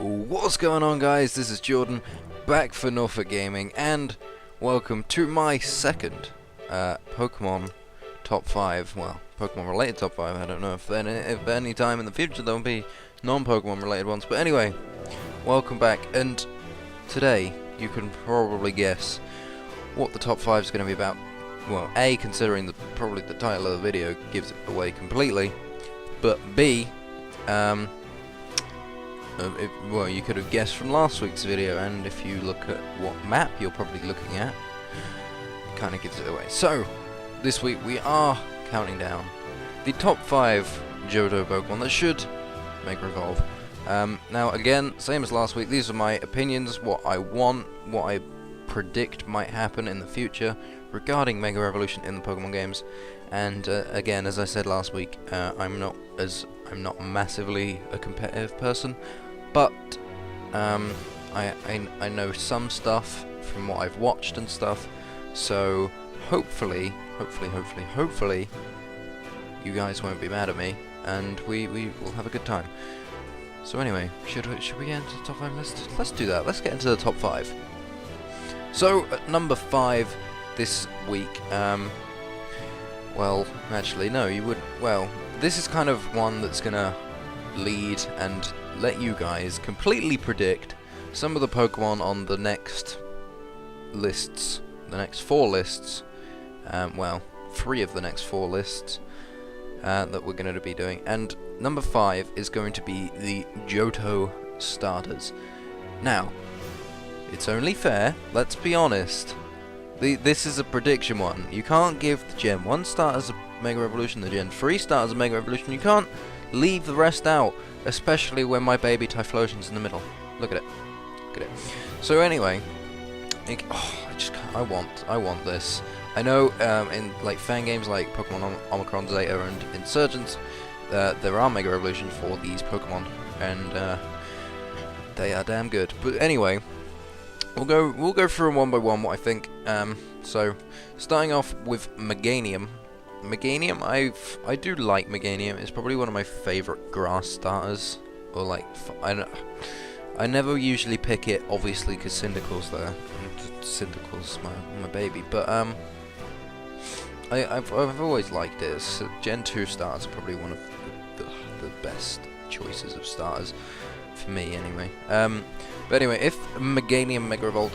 What's going on, guys? This is Jordan, back for Norfolk Gaming, and welcome to my second Pokemon top 5, well, Pokemon related top 5. I don't know if any time in the future there'll be non-Pokemon related ones, but anyway, welcome back. And today you can probably guess what the top 5 is going to be about. Well, A, considering probably the title of the video gives it away completely, but B, well, you could have guessed from last week's video, and if you look at what map you're probably looking at, it kind of gives it away. So, this week we are counting down the top 5 Johto Pokemon that should Mega Evolve. Now, again, same as last week, these are my opinions, what I want, what I predict might happen in the future regarding Mega Evolution in the Pokemon games. And again, as I said last week, I'm not massively a competitive person, but I know some stuff from what I've watched and stuff, so hopefully you guys won't be mad at me, and we will have a good time. So anyway, should we get into the top 5? Let's do that. Let's get into the top 5. So at number 5 this week, well, actually no, you wouldn't. Well, this is kind of one that's gonna lead and let you guys completely predict some of the Pokemon on the next lists, the next 4 lists, well, 3 of the next 4 lists that we're going to be doing. And number 5 is going to be the Johto starters. Now, it's only fair, let's be honest, this is a prediction one. You can't give the Gen 1 starters a Mega Evolution, the Gen 3 starters a Mega Evolution. You can't leave the rest out, especially when my baby Typhlosion's in the middle. Look at it. Look at it. So anyway, I want this. I know in like fan games like Pokemon Omicron, Zeta, and Insurgents, there are Mega Evolutions for these Pokemon, and they are damn good. But anyway, we'll go through them one by one, what I think. So starting off with Meganium. Meganium, I do like Meganium. It's probably one of my favorite grass starters. Or like, I never usually pick it, obviously, because Cyndaquil's there. Cyndaquil's my baby. But I've always liked it. Gen 2 starters are probably one of the best choices of starters for me, anyway. But anyway, if Meganium Mega Evolved,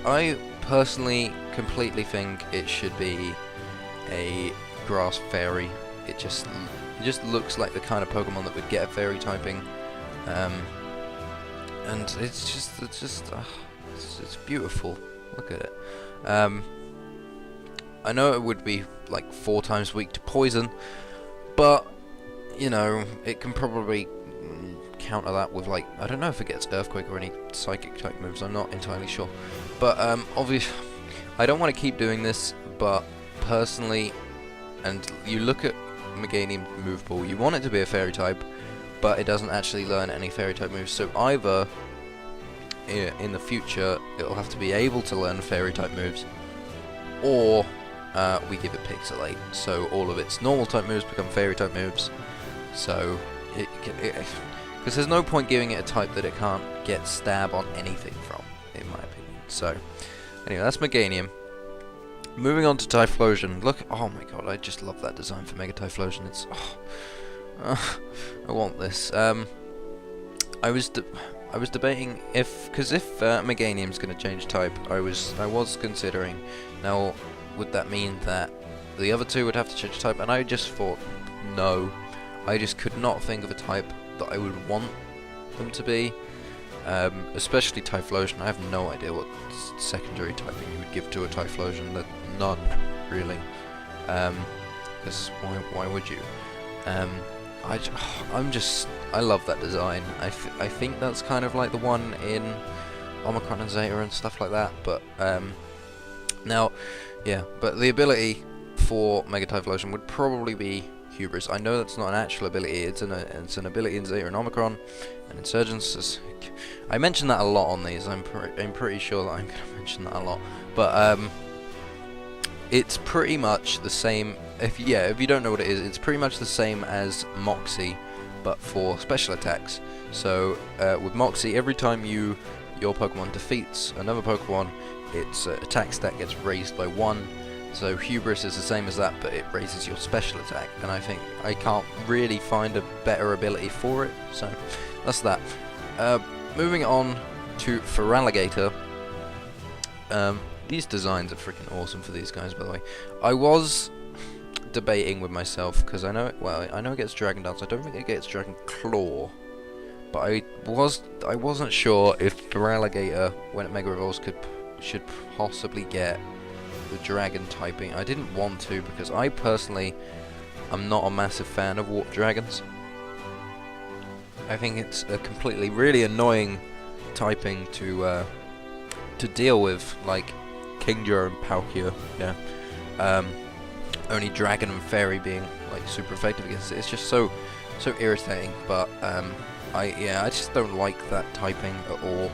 I personally completely think it should be a grass fairy. It just looks like the kind of Pokemon that would get a fairy typing, and it's beautiful. Look at it. I know it would be like 4 times weak to poison, but you know, it can probably counter that with, like, I don't know if it gets Earthquake or any psychic type moves, I'm not entirely sure. But obviously I don't want to keep doing this, but personally, and you look at Meganium move pool, you want it to be a fairy type, but it doesn't actually learn any fairy type moves, so either in the future it'll have to be able to learn fairy type moves, or we give it Pixelate, so all of its normal type moves become fairy type moves, so because there's no point giving it a type that it can't get stab on anything from, in my opinion. So anyway, that's Meganium. Moving on to Typhlosion. Look, oh my god, I just love that design for Mega Typhlosion. It's, I want this. I was debating if Meganium's going to change type, I was considering, now would that mean that the other 2 would have to change type? And I just thought, no, I just could not think of a type that I would want them to be, especially Typhlosion. I have no idea what secondary typing you would give to a Typhlosion. None, really. Because why would you? I love that design. I think that's kind of like the one in Omicron and Zeta and stuff like that. But now, yeah. But the ability for Mega Typhlosion would probably be Hubris. I know that's not an actual ability. It's an ability in Zeta and Omicron and Insurgents. I mention that a lot on these. I'm pretty sure that I'm going to mention that a lot. But it's pretty much the same. If you don't know what it is, it's pretty much the same as Moxie, but for special attacks. So with Moxie, every time your Pokemon defeats another Pokemon, its attack stat gets raised by 1. So Hubris is the same as that, but it raises your special attack, and I think I can't really find a better ability for it, so that's that. Moving on to Feraligatr. These designs are freaking awesome for these guys, by the way. I was debating with myself, because I know it gets Dragon Dance. I don't think it gets Dragon Claw, but I wasn't sure if Feraligatr, when it Mega Evolves, should possibly get the Dragon typing. I didn't want to, because I personally am not a massive fan of Warp Dragons. I think it's a really annoying typing to deal with, like Kingdra and Palkia. Yeah. Only Dragon and Fairy being like super effective against it. It's just so irritating. But I just don't like that typing at all.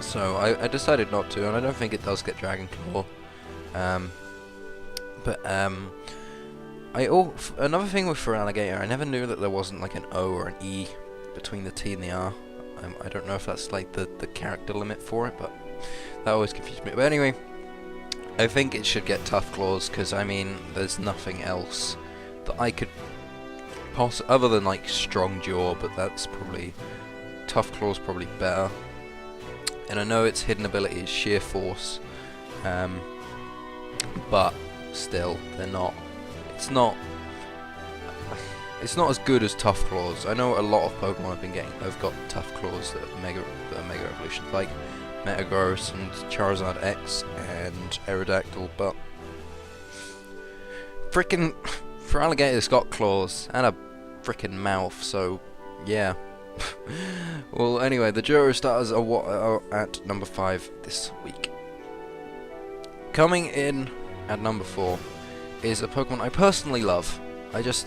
So I decided not to, and I don't think it does get Dragon Claw. Another thing with Feraligatr, I never knew that there wasn't like an O or an E between the T and the R. I don't know if that's like the character limit for it, but that always confused me. But anyway, I think it should get Tough Claws, because I mean, there's nothing else that I could other than like Strong Jaw, but that's probably Tough Claws probably better. And I know its hidden ability is Sheer Force. But still, they're not. It's not as good as Tough Claws. I know a lot of Pokemon I've been getting have got Tough Claws that are Mega Evolutions, like Metagross and Charizard X and Aerodactyl, but frickin' Feraligatr's got claws and a frickin' mouth, so yeah. Well, anyway, the Johto starters are at number 5 this week. Coming in at number 4 is a Pokemon I personally love. It's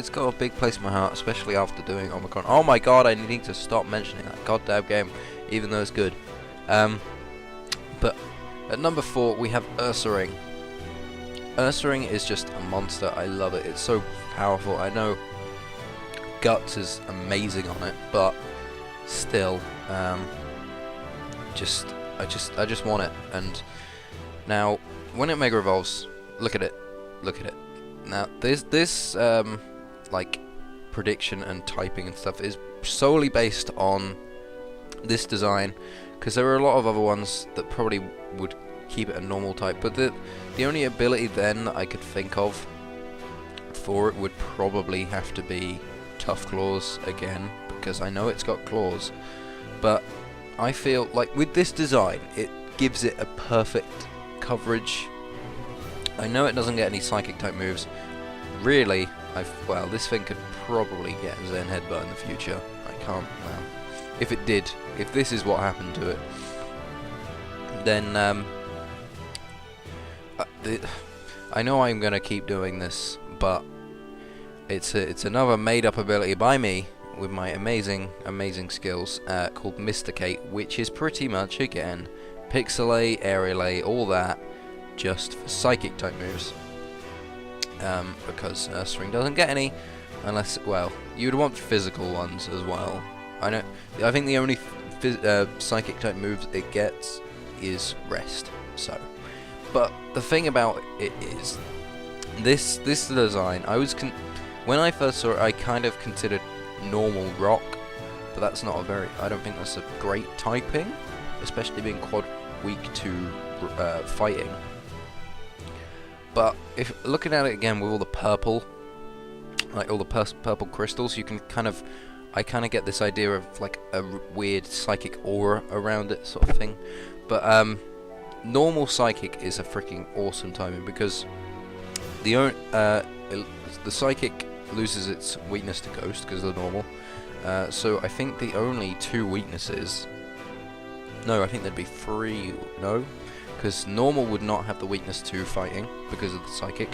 got a big place in my heart, especially after doing Omicron. Oh my god, I need to stop mentioning that goddamn game, even though it's good. But at number 4 we have Ursaring. Ursaring is just a monster. I love it. It's so powerful. I know Guts is amazing on it, but still, I just want it. And now, when it Mega Evolves, look at it. Now, this like prediction and typing and stuff is solely based on this design, because there are a lot of other ones that probably would keep it a normal type, but the only ability then that I could think of for it would probably have to be Tough Claws again, because I know it's got claws, but I feel like with this design it gives it a perfect coverage. I know it doesn't get any Psychic type moves. Really, this thing could probably get Zen Headbutt in the future. I can't, well, if it did, if this is what happened to it, then I know I'm gonna keep doing this, but it's another made-up ability by me with my amazing skills called Mysticate, which is pretty much again Pixelate, Aerialate, all that, just for Psychic type moves. Because Ursaring doesn't get any, unless, well, you'd want physical ones as well. I think the only Psychic type moves it gets is Rest. So, but the thing about it is, this design, when I first saw it, I kind of considered normal Rock, but that's not I don't think that's a great typing, especially being quad weak to fighting. But if looking at it again with all the purple, like all the purple crystals, you can I kind of get this idea of like a weird psychic aura around it, sort of thing. But normal Psychic is a freaking awesome timing, because the Psychic loses its weakness to Ghost because of the normal. So I think the only 2 weaknesses. No, I think there'd be 3. No, because normal would not have the weakness to fighting because of the Psychic.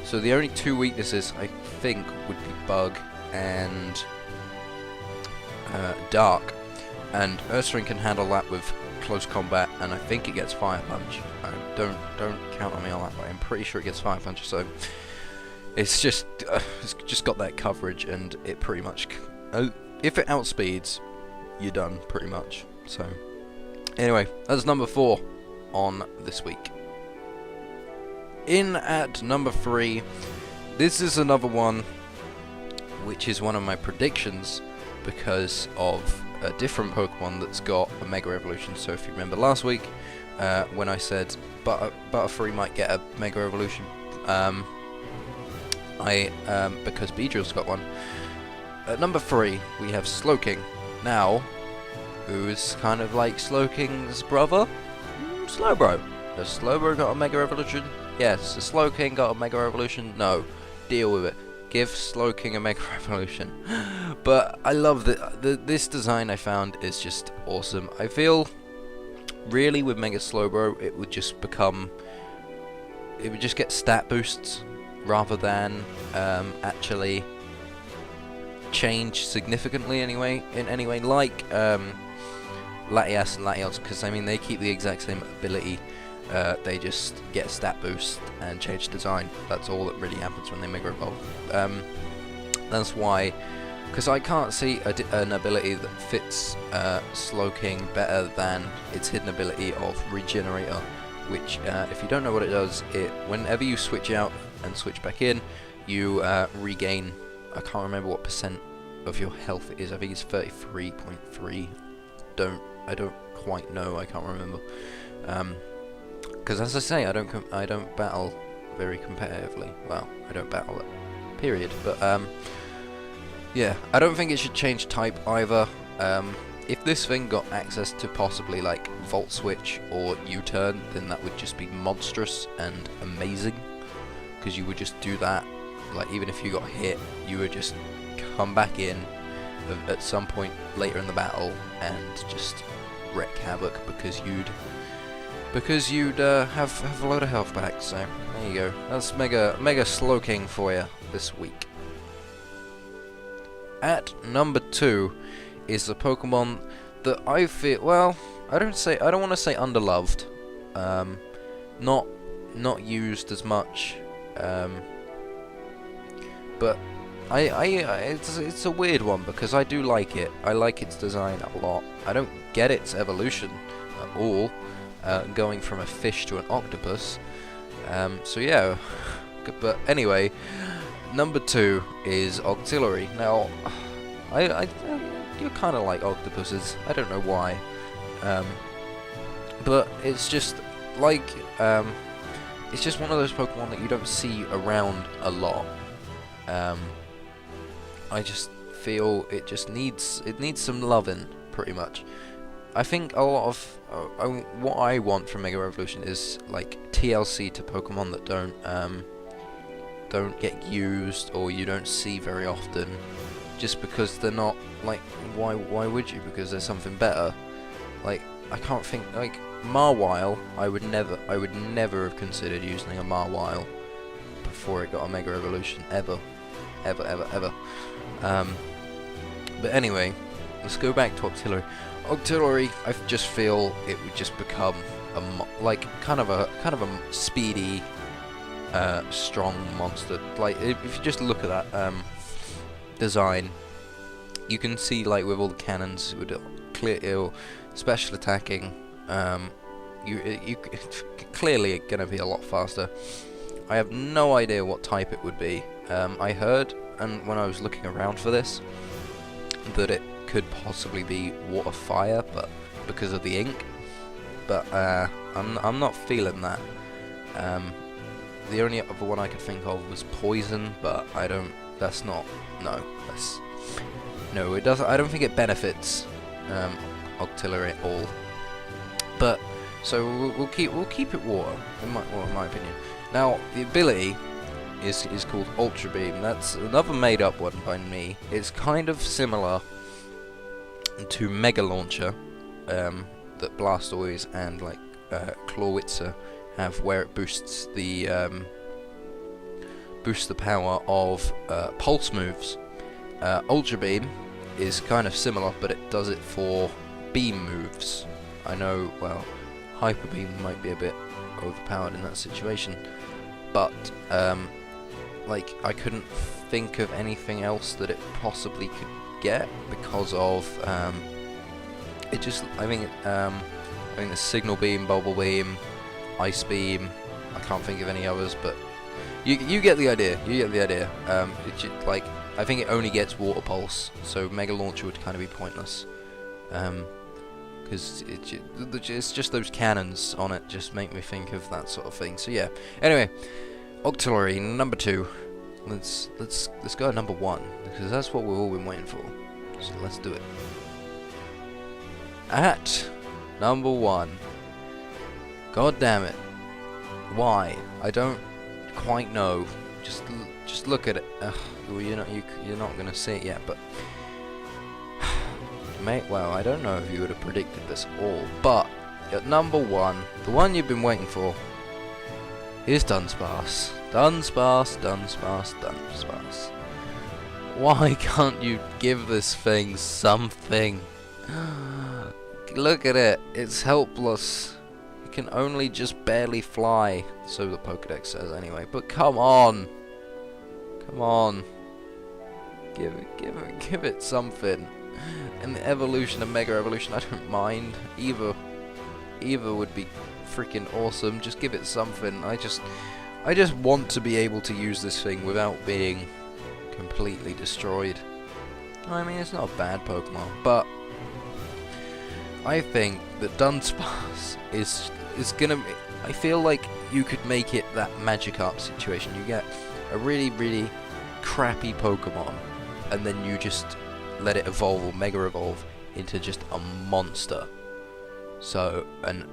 So the only 2 weaknesses I think would be Bug and Dark, and Ursaring can handle that with close combat, and I think it gets Fire Punch. Don't count on me on that, but I'm pretty sure it gets Fire Punch. So it's just got that coverage, and it pretty much if it outspeeds, you're done pretty much. So anyway, that's number 4 on this week. In at number 3, this is another one which is one of my predictions because of a different Pokemon that's got a Mega Evolution. So if you remember last week, when I said Butterfree might get a Mega Evolution, because Beedrill's got one. At number 3, we have Slowking. Now, who's kind of like Slowking's brother? Slowbro. Has Slowbro got a Mega Evolution? Yes. Has Slowking got a Mega Evolution? No. Deal with it. Give Slowking a Mega Evolution. But I love this design I found is just awesome. I feel really with Mega Slowbro it would just get stat boosts rather than actually change significantly in any way, like Latias and Latios, because I mean they keep the exact same ability. They just get stat boost and change design. That's all that really happens when they Mega Evolve. That's why, because I can't see an ability that fits Slowking better than its hidden ability of Regenerator, which, if you don't know what it does, whenever you switch out and switch back in, you regain, I can't remember what percent of your health it is. I think it's 33.3. I don't quite know. I can't remember. Because as I say, I don't battle very competitively. Well, I don't battle it, period. But yeah, I don't think it should change type either. If this thing got access to possibly like Volt Switch or U-Turn, then that would just be monstrous and amazing. Because you would just do that, like even if you got hit, you would just come back in at some point later in the battle and just wreak havoc because you'd have a load of health back. So there you go. That's Mega Slowking for you this week. At number 2 is the Pokemon that I feel, well, I don't want to say underloved, not used as much, but it's a weird one because I do like it. I like its design a lot. I don't get its evolution at all, going from a fish to an octopus. So yeah, but anyway, number 2 is Octillery. Now, you're kind of like octopuses. I don't know why, but it's just like it's just one of those Pokemon that you don't see around a lot. I just feel it needs some loving, pretty much. I think a lot of what I want from Mega Evolution is like TLC to Pokemon that don't get used or you don't see very often, just because they're not like, why would you? Because there's something better. Like, I can't think, like Marwile, I would never have considered using a Marwile before it got a Mega Evolution, ever. But anyway, let's go back to Octillery. Octillery, I just feel it would just become kind of a speedy, strong monster. Like if you just look at that design, you can see like with all the cannons, with clear special attacking, you clearly gonna be a lot faster. I have no idea what type it would be. I heard, and when I was looking around for this, that it could possibly be water fire, but because of the ink. But I'm not feeling that. The only other one I could think of was poison, but I don't. That's not. No. No. It doesn't. I don't think it benefits Octillery at all. But so we'll keep it water in my opinion. Now the ability is called Ultra Beam. That's another made up one by me. It's kind of similar to Mega Launcher that Blastoise and like Clawitzer have, where it boosts the power of pulse moves. Ultra Beam is kind of similar, but it does it for beam moves. I know, well, Hyper Beam might be a bit overpowered in that situation, but like, I couldn't think of anything else that it possibly could get because of it just. I think the Signal Beam, Bubble Beam, Ice Beam. I can't think of any others, but you get the idea. You get the idea. Like, I think it only gets Water Pulse, so Mega Launcher would kind of be pointless. Because it's just those cannons on it just make me think of that sort of thing. So yeah. Anyway, Octillery number 2. Let's go at number 1 because that's what we've all been waiting for. So let's do it. At number 1. God damn it. Why? I don't quite know. Just look at it. Well, you're not gonna see it yet, but mate, well, I don't know if you would have predicted this all, but at number 1, the one you've been waiting for, is Dunsparce. Dunsparce. Why can't you give this thing something? Look at it. It's helpless. It can only just barely fly, so the Pokédex says anyway. But come on. Come on. Give it something. And the evolution and Mega Evolution, I don't mind. Either would be freaking awesome. Just give it something. I just want to be able to use this thing without being completely destroyed. I mean, it's not a bad Pokemon, but I think that Dunsparce is gonna. I feel like you could make it that Magikarp situation. You get a really crappy Pokemon, and then you just let it evolve or Mega Evolve into just a monster. So an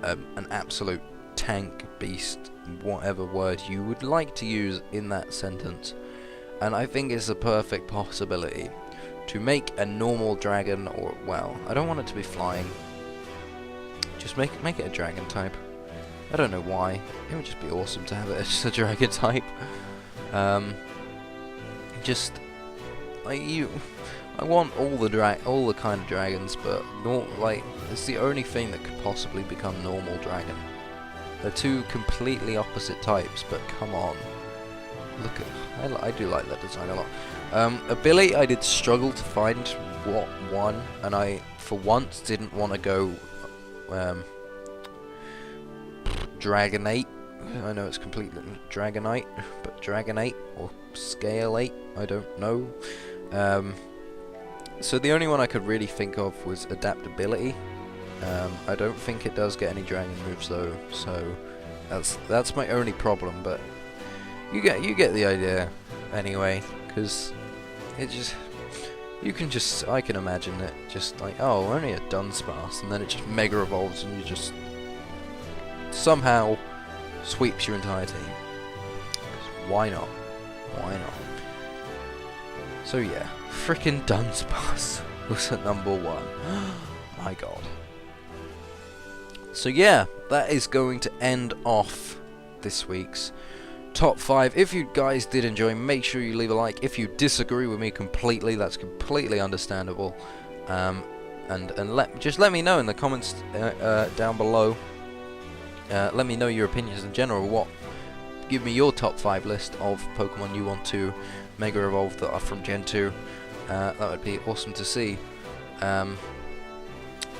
absolute tank, beast, whatever word you would like to use in that sentence. And I think it's a perfect possibility to make a normal dragon, or, well, I don't want it to be flying. Just make it a dragon type. I don't know why. It would just be awesome to have it as just a dragon type. Just like I want all the kind of dragons, but like it's the only thing that could possibly become normal dragon. They're two completely opposite types, but come on, look at I do like that design a lot. Ability, I did struggle to find what one, and I for once didn't want to go Dragonite. I know it's completely Dragonite, but Dragonite or Scale 8, I don't know. So the only one I could really think of was Adaptability. I don't think it does get any dragon moves though, so that's my only problem. But you get the idea anyway, because it just I can imagine it just like, oh, only a Dunsparce, and then it just Mega Evolves and you just somehow sweeps your entire team. Why not? Why not? So yeah, frickin' Dunsparce was at number 1. My god. So yeah, that is going to end off this week's top 5. If you guys did enjoy, make sure you leave a like. If you disagree with me completely, that's completely understandable. And just let me know in the comments down below. Let me know your opinions in general. Give me your top 5 list of Pokemon you want to Mega Evolve that are from Gen 2. That would be awesome to see.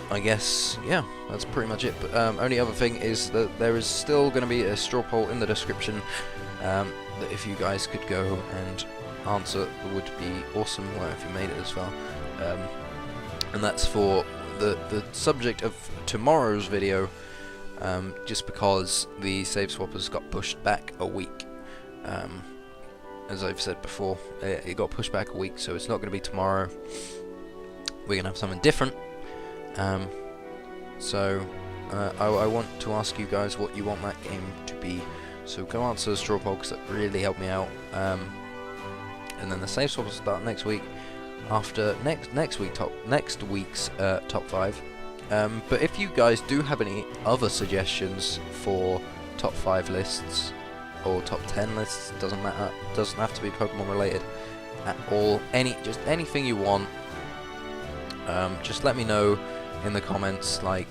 I guess, yeah, that's pretty much it. But only other thing is that there is still going to be a straw poll in the description that if you guys could go and answer would be awesome. Well, if you made it as well. And that's for the subject of tomorrow's video. Just because the save swappers got pushed back a week. As I've said before, it got pushed back a week, so it's not going to be tomorrow. We're going to have something different. So I want to ask you guys what you want that game to be. So go answer the straw poll, because that really helped me out. And then the save swap will start next week. After next week's top 5. But if you guys do have any other suggestions for top 5 lists or top 10 lists, doesn't matter, doesn't have to be Pokemon related at all, just anything you want, just let me know in the comments, like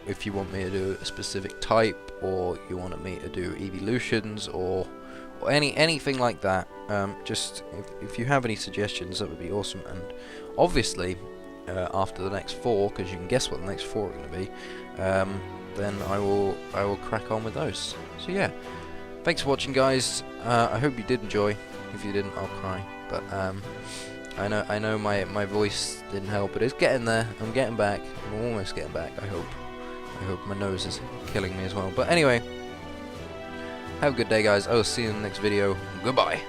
if you want me to do a specific type, or you wanted me to do evolutions, or or anything like that. Just if you have any suggestions, that would be awesome. And obviously, after the next 4, because you can guess what the next 4 are going to be, then I will crack on with those. So yeah, thanks for watching, guys. I hope you did enjoy. If you didn't, I'll cry. But I know my voice didn't help, but it's getting there. I'm getting back. I'm almost getting back. I hope my nose is killing me as well. But anyway, have a good day, guys. I will see you in the next video. Goodbye.